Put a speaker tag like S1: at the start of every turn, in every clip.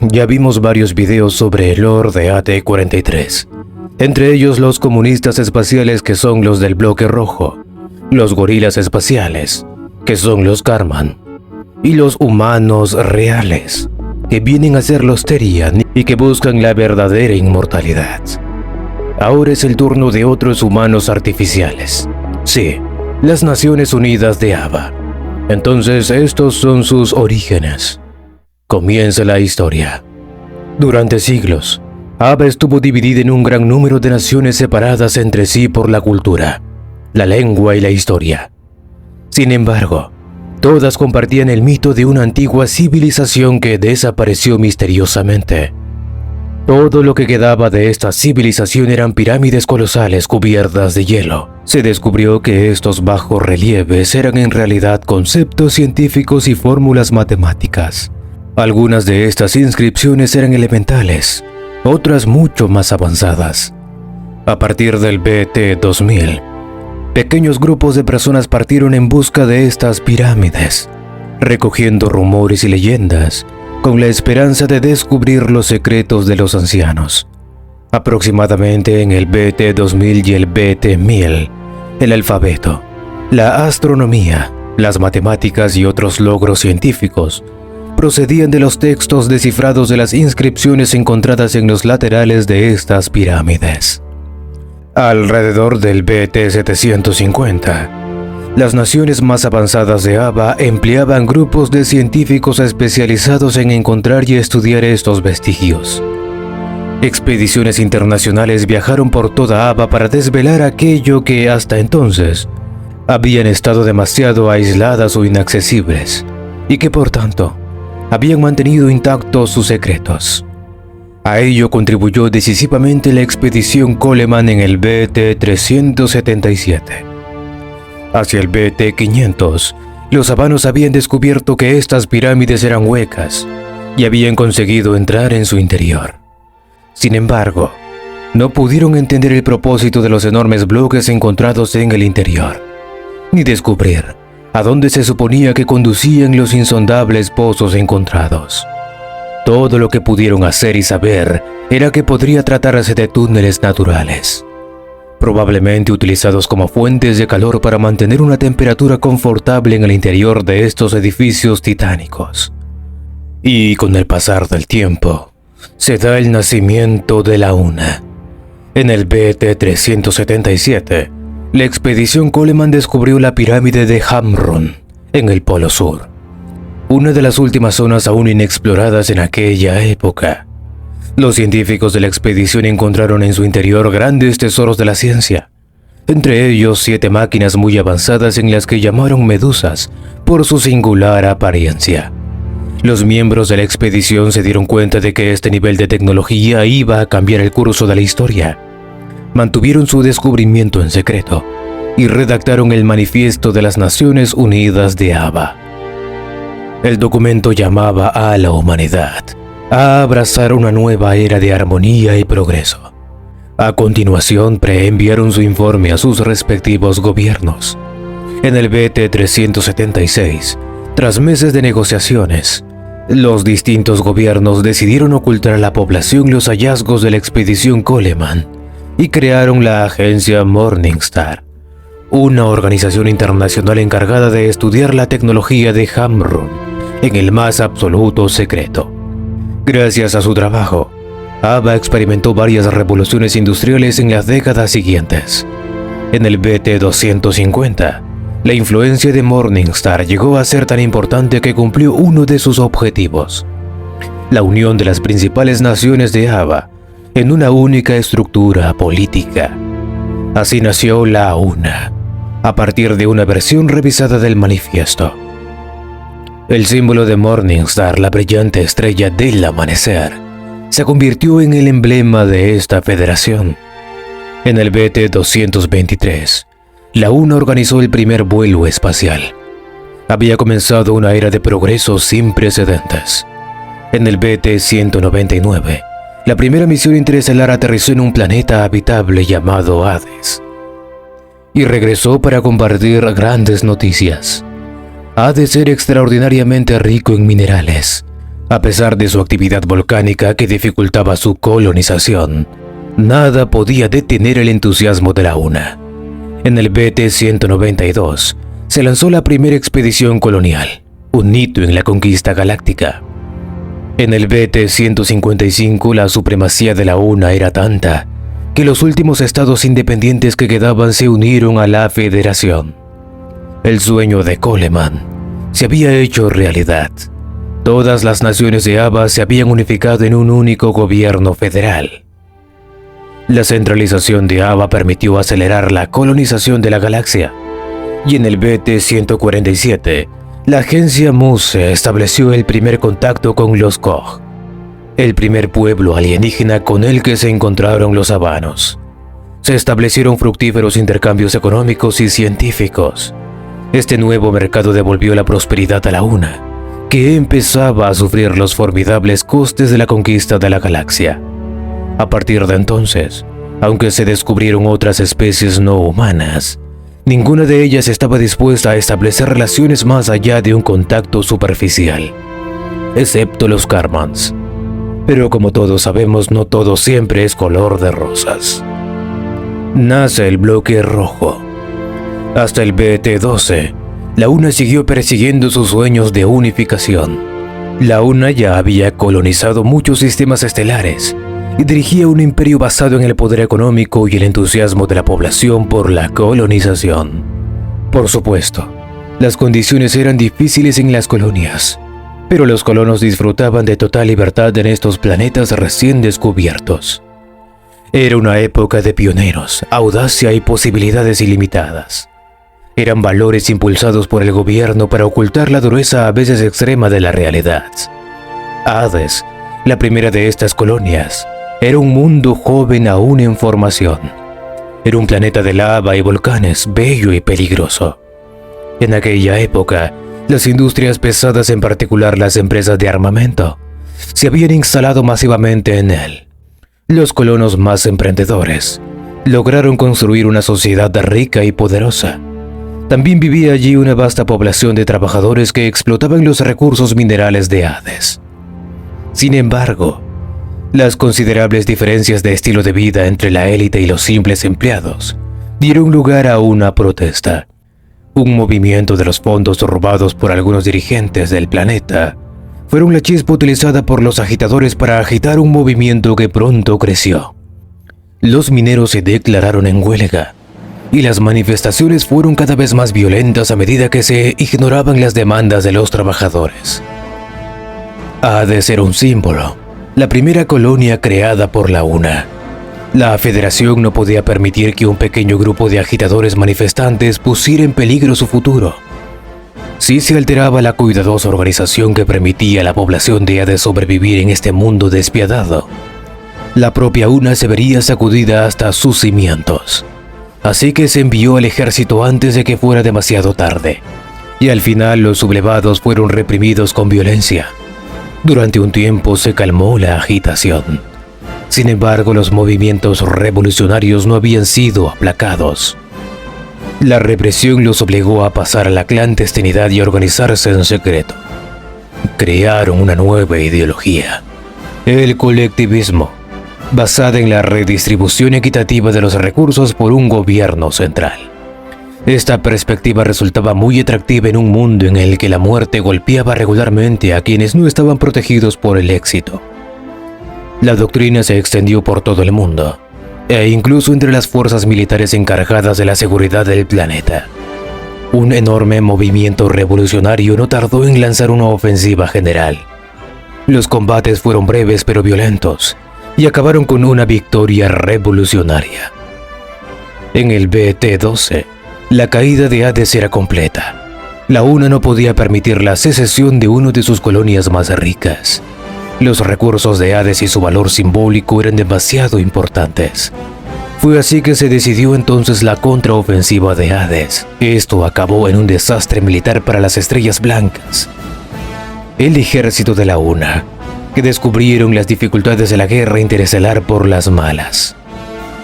S1: Ya vimos varios videos sobre el lore de AT-43, entre ellos los comunistas espaciales que son los del bloque rojo, los gorilas espaciales, que son los Karman, y los humanos reales, que vienen a ser los Terian y que buscan la verdadera inmortalidad. Ahora es el turno de otros humanos artificiales. Sí, las Naciones Unidas de Ava. Entonces estos son sus orígenes. Comienza la historia. Durante siglos, Ava estuvo dividida en un gran número de naciones separadas entre sí por la cultura, la lengua y la historia. Sin embargo, todas compartían el mito de una antigua civilización que desapareció misteriosamente. Todo lo que quedaba de esta civilización eran pirámides colosales cubiertas de hielo. Se descubrió que estos bajorrelieves eran en realidad conceptos científicos y fórmulas matemáticas. Algunas de estas inscripciones eran elementales, otras mucho más avanzadas. A partir del BT-2000, pequeños grupos de personas partieron en busca de estas pirámides, recogiendo rumores y leyendas, con la esperanza de descubrir los secretos de los ancianos. Aproximadamente en el BT-2000 y el BT-1000, el alfabeto, la astronomía, las matemáticas y otros logros científicos procedían de los textos descifrados de las inscripciones encontradas en los laterales de estas pirámides. Alrededor del BT-750, las naciones más avanzadas de Ava empleaban grupos de científicos especializados en encontrar y estudiar estos vestigios. Expediciones internacionales viajaron por toda Ava para desvelar aquello que hasta entonces habían estado demasiado aisladas o inaccesibles, y que por tanto habían mantenido intactos sus secretos. A ello contribuyó decisivamente la expedición Coleman en el BT-377. Hacia el BT-500, los avanos habían descubierto que estas pirámides eran huecas y habían conseguido entrar en su interior. Sin embargo, no pudieron entender el propósito de los enormes bloques encontrados en el interior, ni descubrir a dónde se suponía que conducían los insondables pozos encontrados. Todo lo que pudieron hacer y saber era que podría tratarse de túneles naturales, probablemente utilizados como fuentes de calor para mantener una temperatura confortable en el interior de estos edificios titánicos. Y con el pasar del tiempo, se da el nacimiento de la UNA. En el BT-377, la expedición Coleman descubrió la pirámide de Hamrun, en el Polo Sur, una de las últimas zonas aún inexploradas en aquella época. Los científicos de la expedición encontraron en su interior grandes tesoros de la ciencia, entre ellos 7 máquinas muy avanzadas en las que llamaron medusas por su singular apariencia. Los miembros de la expedición se dieron cuenta de que este nivel de tecnología iba a cambiar el curso de la historia. Mantuvieron su descubrimiento en secreto y redactaron el Manifiesto de las Naciones Unidas de Ava. El documento llamaba a la humanidad a abrazar una nueva era de armonía y progreso. A continuación, preenviaron su informe a sus respectivos gobiernos. En el BT-376, tras meses de negociaciones, los distintos gobiernos decidieron ocultar a la población los hallazgos de la expedición Coleman y crearon la agencia Morningstar, una organización internacional encargada de estudiar la tecnología de Hamrun en el más absoluto secreto. Gracias a su trabajo, Ava experimentó varias revoluciones industriales en las décadas siguientes. En el BT-250, la influencia de Morningstar llegó a ser tan importante que cumplió uno de sus objetivos: la unión de las principales naciones de Ava en una única estructura política. Así nació la UNA, a partir de una versión revisada del manifiesto. El símbolo de Morningstar, la brillante estrella del amanecer, se convirtió en el emblema de esta federación. En el BT-223, la UNA organizó el primer vuelo espacial. Había comenzado una era de progreso sin precedentes. En el BT-199, la primera misión interestelar aterrizó en un planeta habitable llamado Hades y regresó para compartir grandes noticias. Hades era extraordinariamente rico en minerales, A pesar de su actividad volcánica que dificultaba su colonización, nada podía detener el entusiasmo de la UNA. En el BT-192 se lanzó la primera expedición colonial, un hito en la conquista galáctica. En el BT-155 la supremacía de la UNA era tanta que los últimos estados independientes que quedaban se unieron a la Federación. El sueño de Coleman se había hecho realidad. Todas las naciones de Ava se habían unificado en un único gobierno federal. La centralización de Ava permitió acelerar la colonización de la galaxia, y en el BT-147, la agencia Muse estableció el primer contacto con los Kog, el primer pueblo alienígena con el que se encontraron los avanos. Se establecieron fructíferos intercambios económicos y científicos. Este nuevo mercado devolvió la prosperidad a la UNA, que empezaba a sufrir los formidables costes de la conquista de la galaxia. A partir de entonces, aunque se descubrieron otras especies no humanas, ninguna de ellas estaba dispuesta a establecer relaciones más allá de un contacto superficial, excepto los Karmans. Pero como todos sabemos, no todo siempre es color de rosas. Nace el bloque rojo. Hasta el BT-12, la UNA siguió persiguiendo sus sueños de unificación. La UNA ya había colonizado muchos sistemas estelares y dirigía un imperio basado en el poder económico y el entusiasmo de la población por la colonización. Por supuesto, las condiciones eran difíciles en las colonias, pero los colonos disfrutaban de total libertad en estos planetas recién descubiertos. Era una época de pioneros, audacia y posibilidades ilimitadas. Eran valores impulsados por el gobierno para ocultar la dureza a veces extrema de la realidad. Hades, la primera de estas colonias, era un mundo joven aún en formación. Era un planeta de lava y volcanes, bello y peligroso. En aquella época, las industrias pesadas, en particular las empresas de armamento, se habían instalado masivamente en él. Los colonos más emprendedores lograron construir una sociedad rica y poderosa. También vivía allí una vasta población de trabajadores que explotaban los recursos minerales de Hades. Sin embargo, las considerables diferencias de estilo de vida entre la élite y los simples empleados dieron lugar a una protesta. Un movimiento de los fondos robados por algunos dirigentes del planeta fueron la chispa utilizada por los agitadores para agitar un movimiento que pronto creció. Los mineros se declararon en huelga, y las manifestaciones fueron cada vez más violentas a medida que se ignoraban las demandas de los trabajadores. Hades era un símbolo, la primera colonia creada por la UNA. La Federación no podía permitir que un pequeño grupo de agitadores manifestantes pusiera en peligro su futuro. Si se alteraba la cuidadosa organización que permitía a la población de Hades sobrevivir en este mundo despiadado, la propia UNA se vería sacudida hasta sus cimientos. Así que se envió al ejército antes de que fuera demasiado tarde, y al final los sublevados fueron reprimidos con violencia. Durante un tiempo se calmó la agitación. Sin embargo, los movimientos revolucionarios no habían sido aplacados. La represión los obligó a pasar a la clandestinidad y a organizarse en secreto. Crearon una nueva ideología, el colectivismo, basada en la redistribución equitativa de los recursos por un gobierno central. Esta perspectiva resultaba muy atractiva en un mundo en el que la muerte golpeaba regularmente a quienes no estaban protegidos por el éxito. La doctrina se extendió por todo el mundo, e incluso entre las fuerzas militares encargadas de la seguridad del planeta. Un enorme movimiento revolucionario no tardó en lanzar una ofensiva general. Los combates fueron breves pero violentos, y acabaron con una victoria revolucionaria. En el BT-12, la caída de Hades era completa. La UNA no podía permitir la secesión de una de sus colonias más ricas. Los recursos de Hades y su valor simbólico eran demasiado importantes. Fue así que se decidió entonces la contraofensiva de Hades. Esto acabó en un desastre militar para las Estrellas Blancas. El ejército de la UNA, que descubrieron las dificultades de la guerra interestelar por las malas.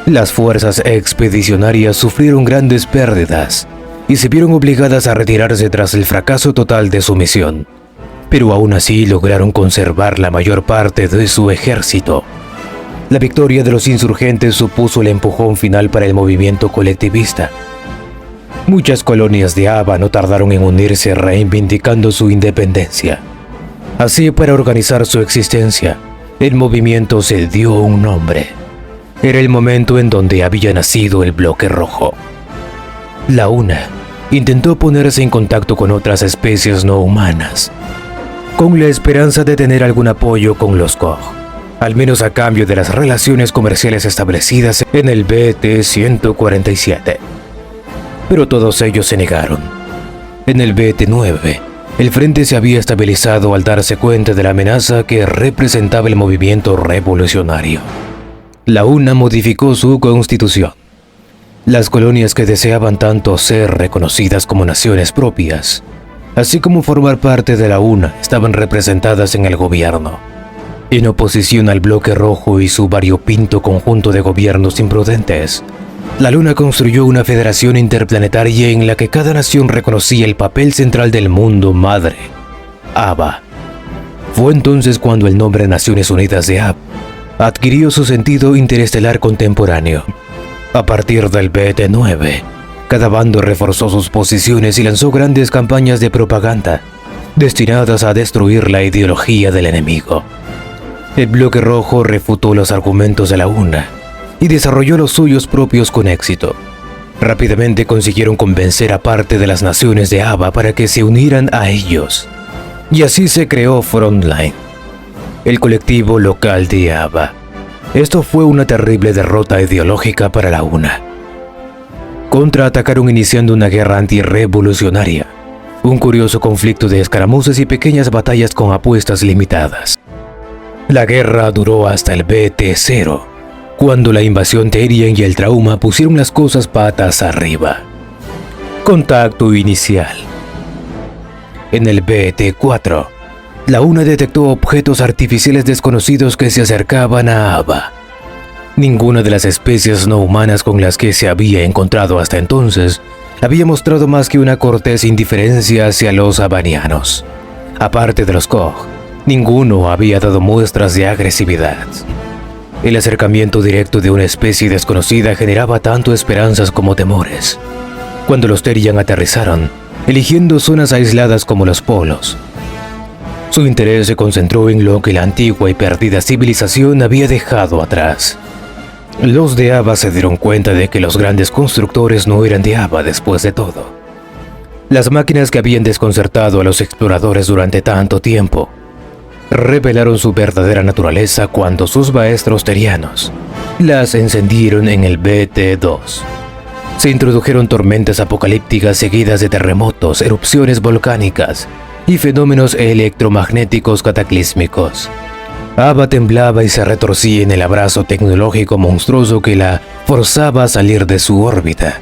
S1: Las fuerzas expedicionarias sufrieron grandes pérdidas y se vieron obligadas a retirarse tras el fracaso total de su misión. pero aún así lograron conservar la mayor parte de su ejército. La victoria de los insurgentes supuso el empujón final para el movimiento colectivista. Muchas colonias de Aba no tardaron en unirse reivindicando su independencia. Así, para organizar su existencia, el movimiento se dio un nombre. Era el momento en donde había nacido el Bloque Rojo. La UNA intentó ponerse en contacto con otras especies no humanas, con la esperanza de tener algún apoyo con los Koch, al menos a cambio de las relaciones comerciales establecidas en el BT-147. Pero todos ellos se negaron. En el BT-9, el frente se había estabilizado al darse cuenta de la amenaza que representaba el movimiento revolucionario. La UNA modificó su constitución. Las colonias que deseaban tanto ser reconocidas como naciones propias, así como formar parte de la UNA, estaban representadas en el gobierno, en oposición al Bloque Rojo y su variopinto conjunto de gobiernos imprudentes. La Luna construyó una federación interplanetaria en la que cada nación reconocía el papel central del mundo madre, Aba. Fue entonces cuando el nombre Naciones Unidas de Aba adquirió su sentido interestelar contemporáneo. A partir del BT-9, cada bando reforzó sus posiciones y lanzó grandes campañas de propaganda destinadas a destruir la ideología del enemigo. El Bloque Rojo refutó los argumentos de la UNA y desarrolló los suyos propios con éxito. Rápidamente consiguieron convencer a parte de las naciones de Aba para que se unieran a ellos. Y así se creó Frontline, el colectivo local de Aba. Esto fue una terrible derrota ideológica para la UNA. Contraatacaron iniciando una guerra antirrevolucionaria, un curioso conflicto de escaramuzas y pequeñas batallas con apuestas limitadas. La guerra duró hasta el BT-0, cuando la invasión Terrien y el trauma pusieron las cosas patas arriba. Contacto inicial. En el BT-4, la UNA detectó objetos artificiales desconocidos que se acercaban a Aba. Ninguna de las especies no humanas con las que se había encontrado hasta entonces había mostrado más que una cortés indiferencia hacia los abanianos. Aparte de los Koch, ninguno había dado muestras de agresividad. El acercamiento directo de una especie desconocida generaba tanto esperanzas como temores. Cuando los Terrien aterrizaron, eligiendo zonas aisladas como los polos, su interés se concentró en lo que la antigua y perdida civilización había dejado atrás. Los de Aba se dieron cuenta de que los grandes constructores no eran de Aba después de todo. Las máquinas que habían desconcertado a los exploradores durante tanto tiempo revelaron su verdadera naturaleza cuando sus maestros terianos las encendieron en el BT-2. Se introdujeron tormentas apocalípticas seguidas de terremotos, erupciones volcánicas y fenómenos electromagnéticos cataclísmicos. Aba temblaba y se retorcía en el abrazo tecnológico monstruoso que la forzaba a salir de su órbita,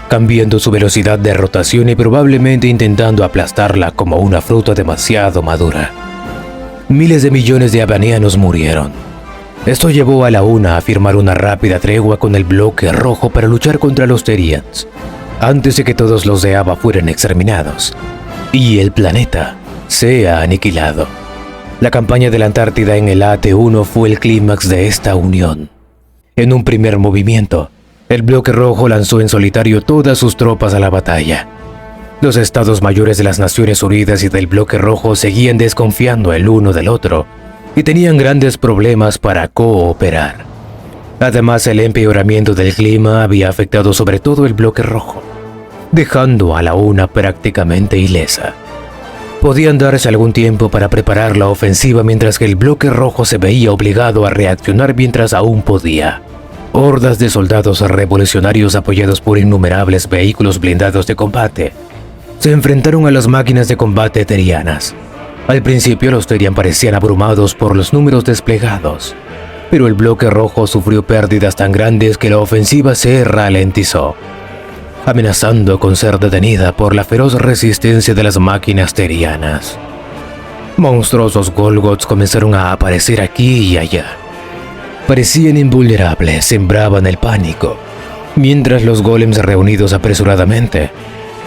S1: cambiando su velocidad de rotación y probablemente intentando aplastarla como una fruta demasiado madura. Miles de millones de abanianos murieron. Esto llevó a la UNA a firmar una rápida tregua con el Bloque Rojo para luchar contra los Terriens, antes de que todos los de Aba fueran exterminados y el planeta sea aniquilado. La campaña de la Antártida en el AT-1 fue el clímax de esta unión. En un primer movimiento, el Bloque Rojo lanzó en solitario todas sus tropas a la batalla. Los estados mayores de las Naciones Unidas y del Bloque Rojo seguían desconfiando el uno del otro y tenían grandes problemas para cooperar. Además, el empeoramiento del clima había afectado sobre todo el Bloque Rojo, dejando a la UNA prácticamente ilesa. Podían darse algún tiempo para preparar la ofensiva mientras que el Bloque Rojo se veía obligado a reaccionar mientras aún podía. Hordas de soldados revolucionarios apoyados por innumerables vehículos blindados de combate se enfrentaron a las máquinas de combate terianas. Al principio los Terrien parecían abrumados por los números desplegados, pero el Bloque Rojo sufrió pérdidas tan grandes que la ofensiva se ralentizó, amenazando con ser detenida por la feroz resistencia de las máquinas terianas. Monstruosos Golgoths comenzaron a aparecer aquí y allá. Parecían invulnerables, sembraban el pánico, mientras los golems reunidos apresuradamente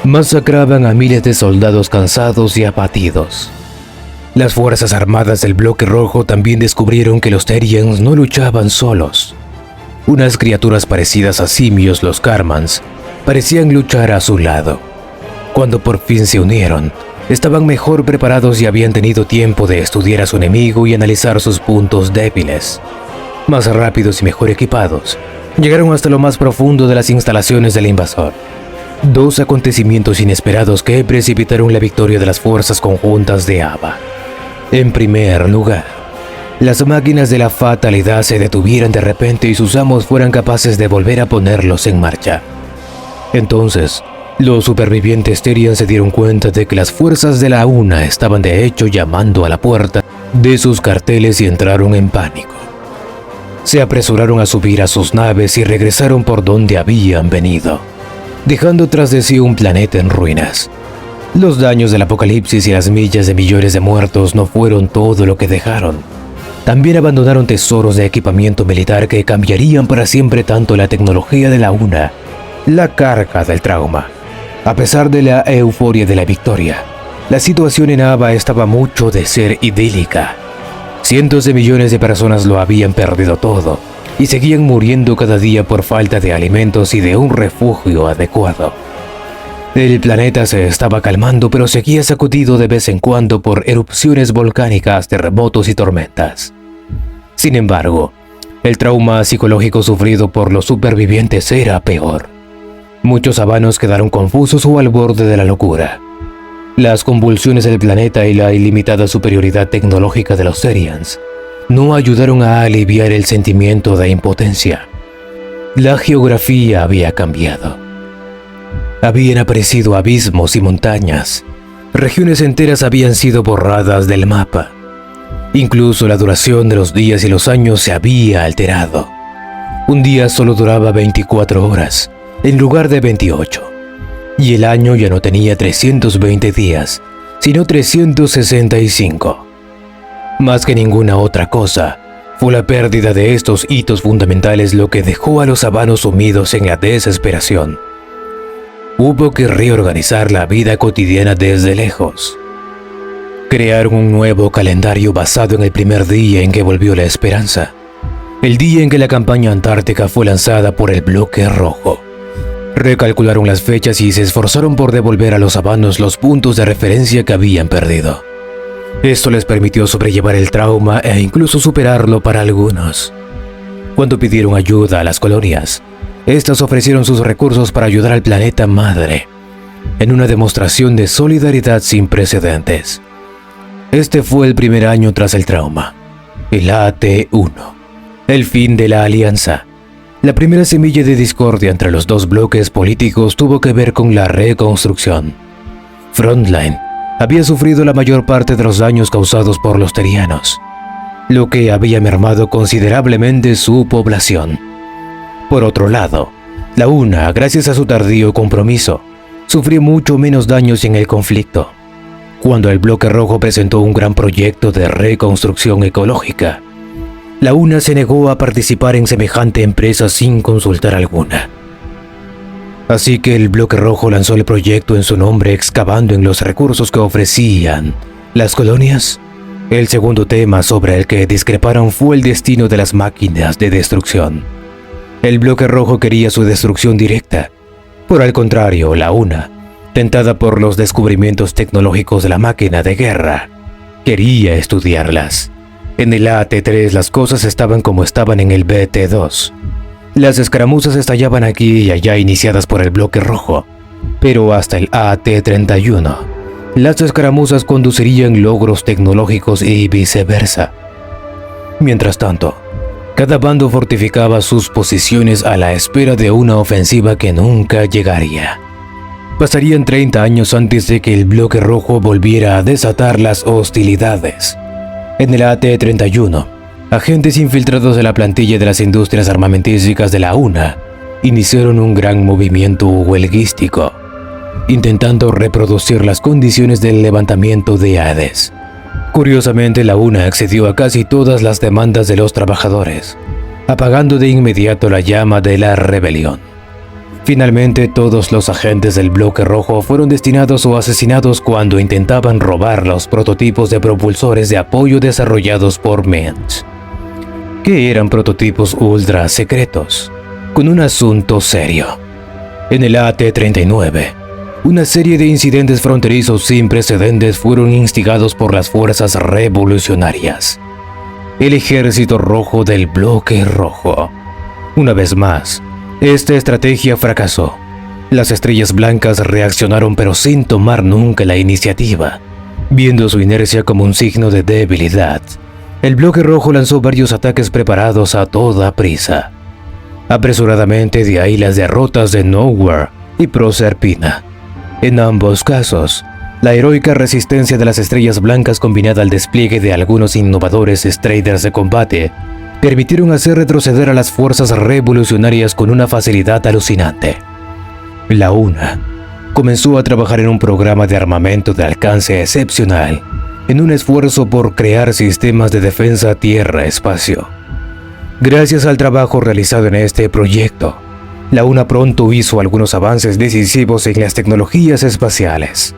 S1: masacraban a miles de soldados cansados y abatidos. Las fuerzas armadas del Bloque Rojo también descubrieron que los Therians no luchaban solos. Unas criaturas parecidas a simios, los Karmans, parecían luchar a su lado. Cuando por fin se unieron, estaban mejor preparados y habían tenido tiempo de estudiar a su enemigo y analizar sus puntos débiles. Más rápidos y mejor equipados, llegaron hasta lo más profundo de las instalaciones del invasor. Dos acontecimientos inesperados que precipitaron la victoria de las fuerzas conjuntas de Ava. En primer lugar, las máquinas de la fatalidad se detuvieran de repente y sus amos fueran capaces de volver a ponerlos en marcha. Entonces, los supervivientes Therian se dieron cuenta de que las fuerzas de la UNA estaban de hecho llamando a la puerta de sus carteles y entraron en pánico. Se apresuraron a subir a sus naves y regresaron por donde habían venido, dejando tras de sí un planeta en ruinas. Los daños del apocalipsis y las millas de millones de muertos no fueron todo lo que dejaron. También abandonaron tesoros de equipamiento militar que cambiarían para siempre tanto la tecnología de la UNA, la carga del trauma. A pesar de la euforia de la victoria, la situación en Ava estaba mucho de ser idílica. Cientos de millones de personas lo habían perdido todo y seguían muriendo cada día por falta de alimentos y de un refugio adecuado. El planeta se estaba calmando, pero seguía sacudido de vez en cuando por erupciones volcánicas, terremotos y tormentas. Sin embargo, el trauma psicológico sufrido por los supervivientes era peor. Muchos avanos quedaron confusos o al borde de la locura. Las convulsiones del planeta y la ilimitada superioridad tecnológica de los Therians no ayudaron a aliviar el sentimiento de impotencia. La geografía había cambiado. Habían aparecido abismos y montañas. Regiones enteras habían sido borradas del mapa. Incluso la duración de los días y los años se había alterado. Un día solo duraba 24 horas, en lugar de 28. Y el año ya no tenía 320 días, sino 365. Más que ninguna otra cosa, fue la pérdida de estos hitos fundamentales lo que dejó a los avanos sumidos en la desesperación. Hubo que reorganizar la vida cotidiana desde lejos. Crearon un nuevo calendario basado en el primer día en que volvió la esperanza, el día en que la campaña antártica fue lanzada por el Bloque Rojo. Recalcularon las fechas y se esforzaron por devolver a los avanos los puntos de referencia que habían perdido. Esto les permitió sobrellevar el trauma e incluso superarlo para algunos. Cuando pidieron ayuda a las colonias, estas ofrecieron sus recursos para ayudar al planeta madre, en una demostración de solidaridad sin precedentes. Este fue el primer año tras el trauma, el AT-1, el fin de la alianza. La primera semilla de discordia entre los dos bloques políticos tuvo que ver con la reconstrucción. Frontline había sufrido la mayor parte de los daños causados por los Therianos, lo que había mermado considerablemente su población. Por otro lado, la UNA, gracias a su tardío compromiso, sufrió mucho menos daños en el conflicto. Cuando el Bloque Rojo presentó un gran proyecto de reconstrucción ecológica, la UNA se negó a participar en semejante empresa sin consultar alguna. Así que el Bloque Rojo lanzó el proyecto en su nombre, excavando en los recursos que ofrecían las colonias. El segundo tema sobre el que discreparon fue el destino de las máquinas de destrucción. El Bloque Rojo quería su destrucción directa. Por el contrario, la UNA, tentada por los descubrimientos tecnológicos de la máquina de guerra, quería estudiarlas. En el AT-3 las cosas estaban como estaban en el BT-2. Las escaramuzas estallaban aquí y allá iniciadas por el Bloque Rojo, pero hasta el AT-31, las escaramuzas conducirían logros tecnológicos y viceversa. Mientras tanto, cada bando fortificaba sus posiciones a la espera de una ofensiva que nunca llegaría. Pasarían 30 años antes de que el Bloque Rojo volviera a desatar las hostilidades. En el AT-31, agentes infiltrados de la plantilla de las industrias armamentísticas de la UNA iniciaron un gran movimiento huelguístico, intentando reproducir las condiciones del levantamiento de Hades. Curiosamente, la UNA accedió a casi todas las demandas de los trabajadores, apagando de inmediato la llama de la rebelión. Finalmente, todos los agentes del bloque rojo fueron destinados o asesinados cuando intentaban robar los prototipos de propulsores de apoyo desarrollados por Mintz, que eran prototipos ultra secretos, con un asunto serio. En el AT-39, una serie de incidentes fronterizos sin precedentes fueron instigados por las fuerzas revolucionarias, el ejército rojo del bloque rojo. Una vez más, esta estrategia fracasó. Las estrellas blancas reaccionaron pero sin tomar nunca la iniciativa, viendo su inercia como un signo de debilidad. El bloque rojo lanzó varios ataques preparados a toda prisa. Apresuradamente, de ahí las derrotas de Nowhere y Proserpina. En ambos casos, la heroica resistencia de las estrellas blancas combinada al despliegue de algunos innovadores Striders de combate permitieron hacer retroceder a las fuerzas revolucionarias con una facilidad alucinante. La UNA comenzó a trabajar en un programa de armamento de alcance excepcional, en un esfuerzo por crear sistemas de defensa tierra-espacio. Gracias al trabajo realizado en este proyecto, la UNA pronto hizo algunos avances decisivos en las tecnologías espaciales.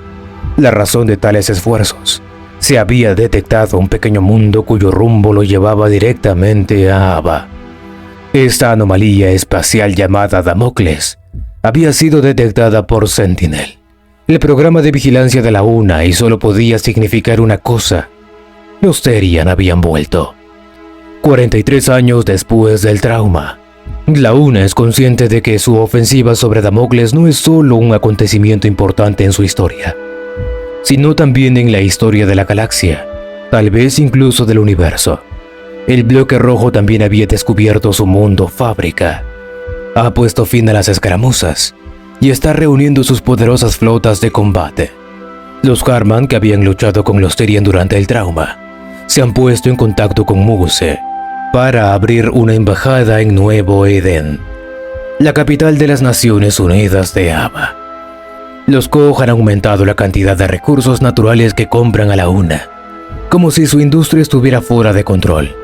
S1: La razón de tales esfuerzos: se había detectado un pequeño mundo cuyo rumbo lo llevaba directamente a Ava. Esta anomalía espacial llamada Damocles había sido detectada por Sentinel, el programa de vigilancia de la UNA, y solo podía significar una cosa: los Therian habían vuelto. 43 años después del trauma, la UNA es consciente de que su ofensiva sobre Damocles no es solo un acontecimiento importante en su historia, sino también en la historia de la galaxia, tal vez incluso del universo. El bloque rojo también había descubierto su mundo fábrica, ha puesto fin a las escaramuzas y está reuniendo sus poderosas flotas de combate. Los Karman, que habían luchado con los Therian durante el trauma, se han puesto en contacto con Muse para abrir una embajada en Nuevo Edén, la capital de las Naciones Unidas de Ava. Los Koh han aumentado la cantidad de recursos naturales que compran a la UNA, como si su industria estuviera fuera de control.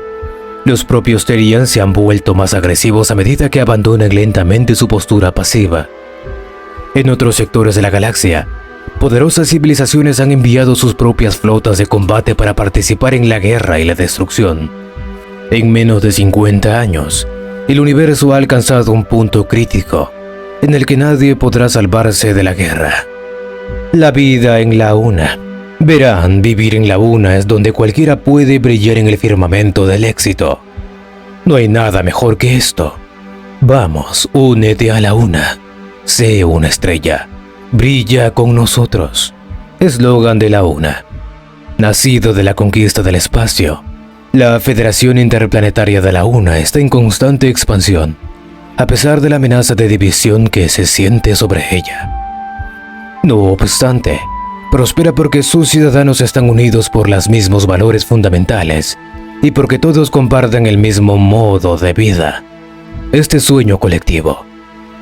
S1: Los propios Therian se han vuelto más agresivos a medida que abandonan lentamente su postura pasiva. En otros sectores de la galaxia, poderosas civilizaciones han enviado sus propias flotas de combate para participar en la guerra y la destrucción. En menos de 50 años, el universo ha alcanzado un punto crítico en el que nadie podrá salvarse de la guerra. La vida en la UNA. Verán, vivir en la UNA es donde cualquiera puede brillar en el firmamento del éxito. No hay nada mejor que esto. Vamos, únete a la UNA. Sé una estrella. Brilla con nosotros. Eslogan de la UNA. Nacido de la conquista del espacio, la Federación Interplanetaria de la UNA está en constante expansión, a pesar de la amenaza de división que se siente sobre ella. No obstante, prospera porque sus ciudadanos están unidos por los mismos valores fundamentales y porque todos comparten el mismo modo de vida. Este sueño colectivo,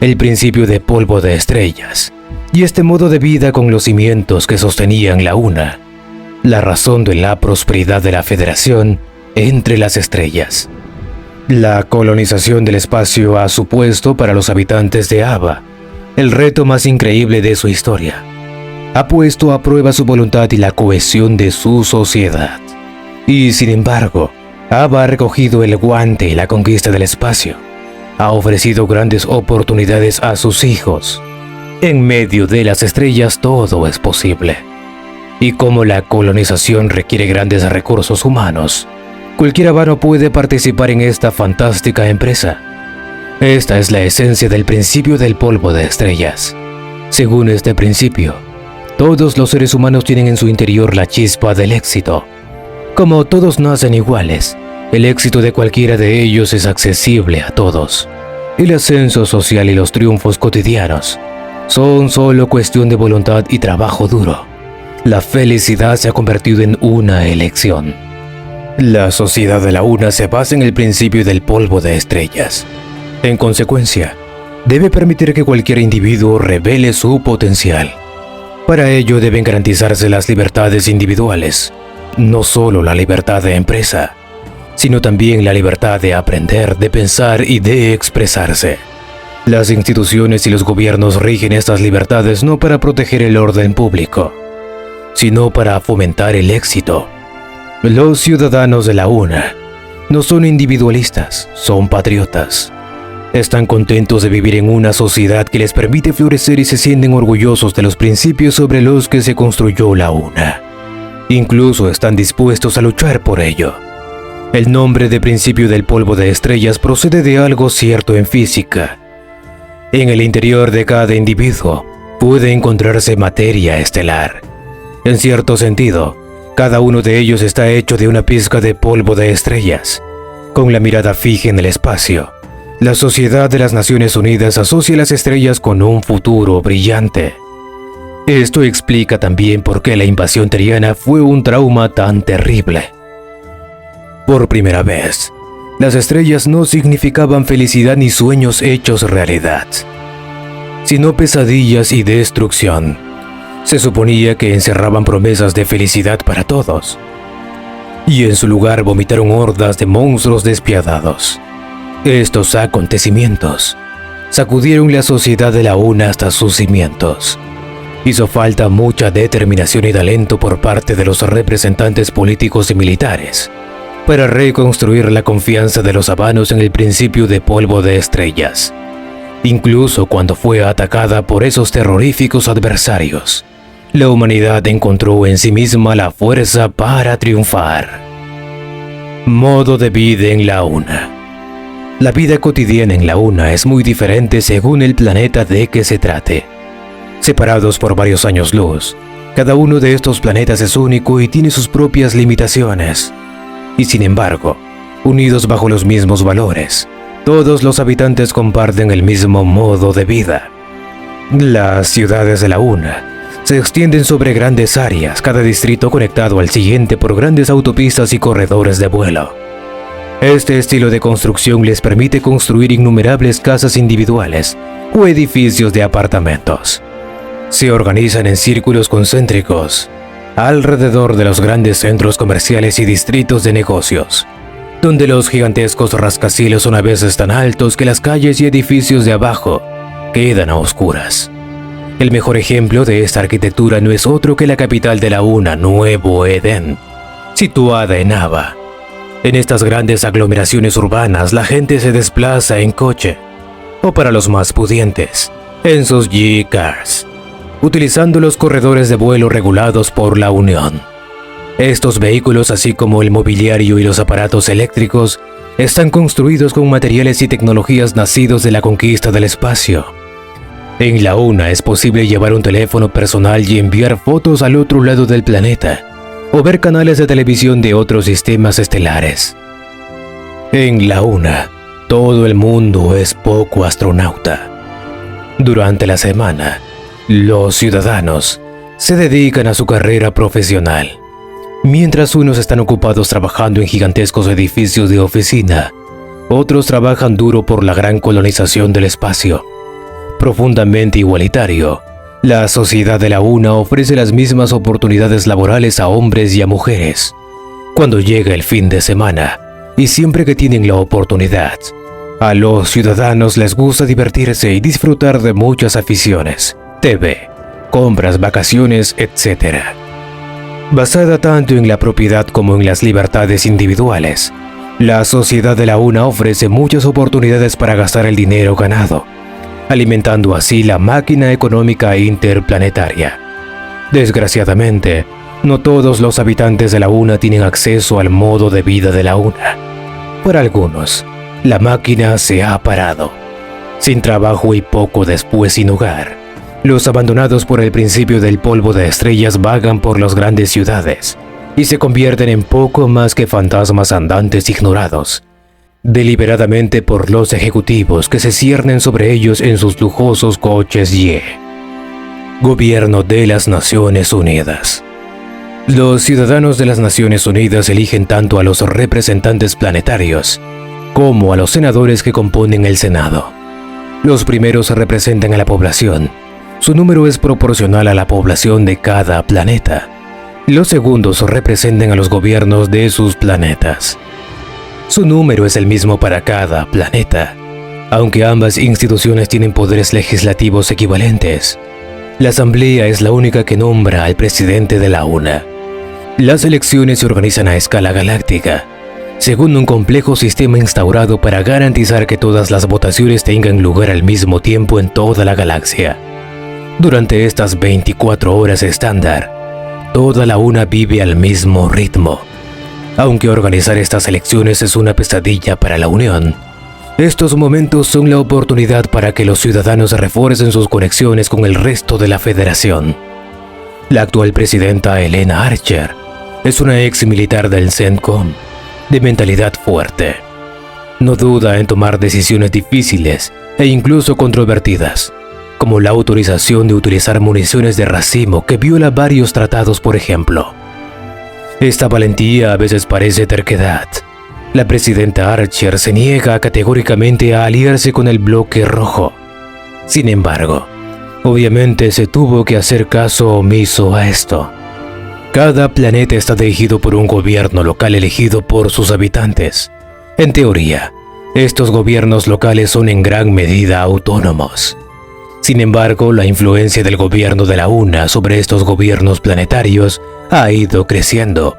S1: el principio de polvo de estrellas, y este modo de vida con los cimientos que sostenían la UNA, la razón de la prosperidad de la Federación entre las estrellas. La colonización del espacio ha supuesto para los habitantes de Ava el reto más increíble de su historia. Ha puesto a prueba su voluntad y la cohesión de su sociedad. Y sin embargo, Ava ha recogido el guante y la conquista del espacio. Ha ofrecido grandes oportunidades a sus hijos. En medio de las estrellas todo es posible. Y como la colonización requiere grandes recursos humanos, cualquier habano puede participar en esta fantástica empresa. Esta es la esencia del principio del polvo de estrellas. Según este principio, todos los seres humanos tienen en su interior la chispa del éxito. Como todos nacen iguales, el éxito de cualquiera de ellos es accesible a todos. El ascenso social y los triunfos cotidianos son solo cuestión de voluntad y trabajo duro. La felicidad se ha convertido en una elección. La sociedad de la UNA se basa en el principio del polvo de estrellas. En consecuencia, debe permitir que cualquier individuo revele su potencial. Para ello deben garantizarse las libertades individuales, no solo la libertad de empresa, sino también la libertad de aprender, de pensar y de expresarse. Las instituciones y los gobiernos rigen estas libertades no para proteger el orden público, sino para fomentar el éxito. Los ciudadanos de la UNA no son individualistas, son patriotas. Están contentos de vivir en una sociedad que les permite florecer y se sienten orgullosos de los principios sobre los que se construyó la UNA. Incluso están dispuestos a luchar por ello. El nombre de principio del polvo de estrellas procede de algo cierto en física. En el interior de cada individuo puede encontrarse materia estelar. En cierto sentido, cada uno de ellos está hecho de una pizca de polvo de estrellas. Con la mirada fija en el espacio, la Sociedad de las Naciones Unidas asocia las estrellas con un futuro brillante. Esto explica también por qué la invasión teriana fue un trauma tan terrible. Por primera vez, las estrellas no significaban felicidad ni sueños hechos realidad, sino pesadillas y destrucción. Se suponía que encerraban promesas de felicidad para todos, y en su lugar vomitaron hordas de monstruos despiadados. Estos acontecimientos sacudieron la sociedad de la UNA hasta sus cimientos. Hizo falta mucha determinación y talento por parte de los representantes políticos y militares para reconstruir la confianza de los habanos en el principio de polvo de estrellas, incluso cuando fue atacada por esos terroríficos adversarios. La humanidad encontró en sí misma la fuerza para triunfar. Modo de vida en la UNA. La vida cotidiana en la UNA es muy diferente según el planeta de que se trate. Separados por varios años luz, cada uno de estos planetas es único y tiene sus propias limitaciones. Y sin embargo, unidos bajo los mismos valores, todos los habitantes comparten el mismo modo de vida. Las ciudades de la UNA se extienden sobre grandes áreas, cada distrito conectado al siguiente por grandes autopistas y corredores de vuelo. Este estilo de construcción les permite construir innumerables casas individuales o edificios de apartamentos. Se organizan en círculos concéntricos alrededor de los grandes centros comerciales y distritos de negocios, donde los gigantescos rascacielos son a veces tan altos que las calles y edificios de abajo quedan a oscuras. El mejor ejemplo de esta arquitectura no es otro que la capital de la UNA, Nuevo Edén, situada en Aba. En estas grandes aglomeraciones urbanas la gente se desplaza en coche, o para los más pudientes, en sus G-Cars, utilizando los corredores de vuelo regulados por la Unión. Estos vehículos, así como el mobiliario y los aparatos eléctricos, están construidos con materiales y tecnologías nacidos de la conquista del espacio. En la UNA es posible llevar un teléfono personal y enviar fotos al otro lado del planeta, o ver canales de televisión de otros sistemas estelares. En la UNA, todo el mundo es poco astronauta. Durante la semana, los ciudadanos se dedican a su carrera profesional. Mientras unos están ocupados trabajando en gigantescos edificios de oficina, otros trabajan duro por la gran colonización del espacio. Profundamente igualitario, la sociedad de la UNA ofrece las mismas oportunidades laborales a hombres y a mujeres. Cuando llega el fin de semana, y siempre que tienen la oportunidad, a los ciudadanos les gusta divertirse y disfrutar de muchas aficiones, TV, compras, vacaciones, etc. Basada tanto en la propiedad como en las libertades individuales, la sociedad de la UNA ofrece muchas oportunidades para gastar el dinero ganado, alimentando así la máquina económica interplanetaria. Desgraciadamente, no todos los habitantes de la UNA tienen acceso al modo de vida de la UNA. Para algunos, la máquina se ha parado. Sin trabajo y poco después sin hogar, los abandonados por el principio del polvo de estrellas vagan por las grandes ciudades y se convierten en poco más que fantasmas andantes ignorados, deliberadamente por los ejecutivos que se ciernen sobre ellos en sus lujosos coches Y. Gobierno de las Naciones Unidas. Los ciudadanos de las Naciones Unidas eligen tanto a los representantes planetarios como a los senadores que componen el Senado. Los primeros representan a la población. Su número es proporcional a la población de cada planeta. Los segundos representan a los gobiernos de sus planetas. Su número es el mismo para cada planeta. Aunque ambas instituciones tienen poderes legislativos equivalentes, la Asamblea es la única que nombra al presidente de la UNA. Las elecciones se organizan a escala galáctica, según un complejo sistema instaurado para garantizar que todas las votaciones tengan lugar al mismo tiempo en toda la galaxia. Durante estas 24 horas estándar, toda la UNA vive al mismo ritmo. Aunque organizar estas elecciones es una pesadilla para la Unión, estos momentos son la oportunidad para que los ciudadanos refuercen sus conexiones con el resto de la Federación. La actual presidenta Elena Archer es una ex militar del CENTCOM, de mentalidad fuerte. No duda en tomar decisiones difíciles e incluso controvertidas, como la autorización de utilizar municiones de racimo que viola varios tratados, por ejemplo. Esta valentía a veces parece terquedad. La presidenta Archer se niega categóricamente a aliarse con el bloque rojo. Sin embargo, obviamente se tuvo que hacer caso omiso a esto. Cada planeta está dirigido por un gobierno local elegido por sus habitantes. En teoría, estos gobiernos locales son en gran medida autónomos. Sin embargo, la influencia del gobierno de la UNA sobre estos gobiernos planetarios ha ido creciendo.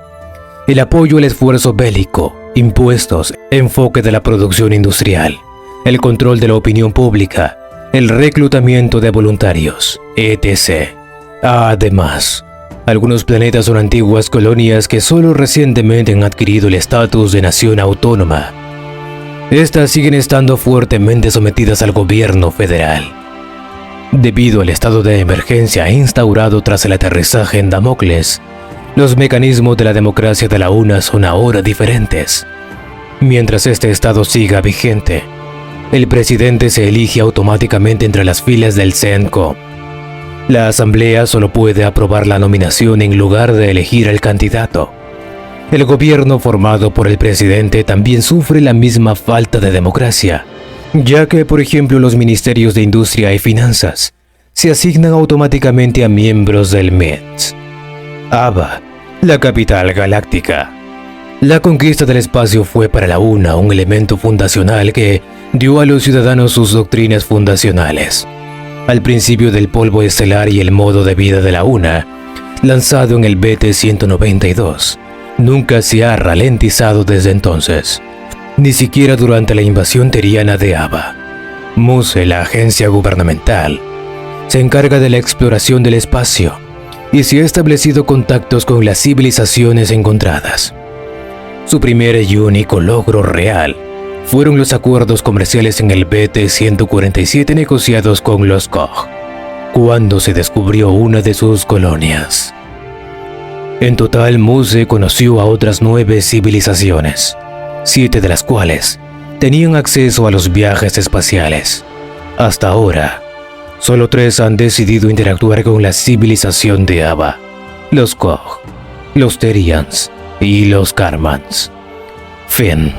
S1: El apoyo al esfuerzo bélico, impuestos, enfoque de la producción industrial, el control de la opinión pública, el reclutamiento de voluntarios, etc. Además, algunos planetas son antiguas colonias que solo recientemente han adquirido el estatus de nación autónoma. Estas siguen estando fuertemente sometidas al gobierno federal. Debido al estado de emergencia instaurado tras el aterrizaje en Damocles, los mecanismos de la democracia de la UNA son ahora diferentes. Mientras este estado siga vigente, el presidente se elige automáticamente entre las filas del CENTCOM. La Asamblea solo puede aprobar la nominación en lugar de elegir al candidato. El gobierno formado por el presidente también sufre la misma falta de democracia, ya que, por ejemplo, los ministerios de Industria y Finanzas se asignan automáticamente a miembros del MIT. Aba, la capital galáctica. La conquista del espacio fue para la UNA un elemento fundacional que dio a los ciudadanos sus doctrinas fundacionales. Al principio del polvo estelar y el modo de vida de la UNA, lanzado en el BT-192, nunca se ha ralentizado desde entonces, ni siquiera durante la invasión teriana de Aba. MUSE, la agencia gubernamental, se encarga de la exploración del espacio y se ha establecido contactos con las civilizaciones encontradas. Su primer y único logro real fueron los acuerdos comerciales en el BT-147 negociados con los Koch, cuando se descubrió una de sus colonias. En total, MUSE conoció a otras 9 civilizaciones, 7 de las cuales tenían acceso a los viajes espaciales. Hasta ahora, solo 3 han decidido interactuar con la civilización de Aba: los Koch, los Terians y los Karmans. Fin.